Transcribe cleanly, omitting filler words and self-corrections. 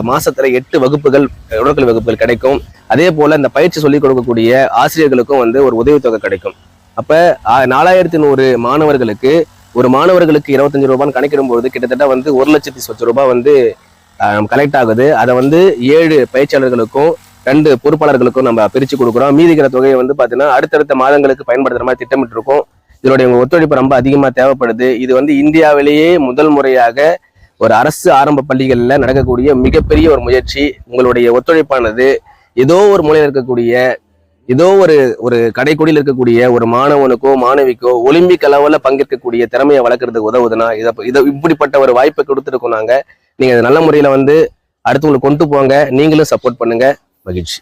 மாசத்துல 8 வகுப்புகள் உடற்கல்வி வகுப்புகள் கிடைக்கும். அதே போல இந்த பயிற்சி சொல்லிக் கொடுக்கக்கூடிய ஆசிரியர்களுக்கும் ஒரு உதவித்தொகை கிடைக்கும். அப்ப 4100 மாணவர்களுக்கு ஒரு மாணவர்களுக்கு 25 ரூபான்னு கணக்கிடும்போது கிட்டத்தட்ட 1,00,00,000 ரூபாய் கலெக்ட் ஆகுது. அதை 7 பயிற்சியாளர்களுக்கும் 2 பொறுப்பாளர்களுக்கும் நம்ம பிரிச்சு கொடுக்குறோம். மீதிக்கிற தொகையை பாத்தீங்கன்னா அடுத்தடுத்த மாதங்களுக்கு பயன்படுத்துற மாதிரி திட்டமிட்டு இருக்கோம். இதனுடைய ஒத்துழைப்பு ரொம்ப அதிகமா தேவைப்படுது. இது இந்தியாவிலேயே முதல் முறையாக ஒரு அரசு ஆரம்ப பள்ளிகள்ல நடக்கக்கூடிய மிகப்பெரிய ஒரு முயற்சி. உங்களுடைய ஒத்துழைப்பானது ஏதோ ஒரு மூலையில் இருக்கக்கூடிய ஏதோ ஒரு கடைக்குடியில் இருக்கக்கூடிய ஒரு மாணவனுக்கோ மாணவிக்கோ ஒலிம்பிக் அளவுல பங்கேற்கக்கூடிய திறமையை வளர்க்கறதுக்கு உதவுதுன்னா இதை இப்படிப்பட்ட ஒரு வாய்ப்பை கொடுத்துருக்கோம். நீங்க நல்ல முறையில அடுத்தவங்களுக்கு கொண்டு போங்க. நீங்களும் சப்போர்ட் பண்ணுங்க. மகிழ்ச்சி.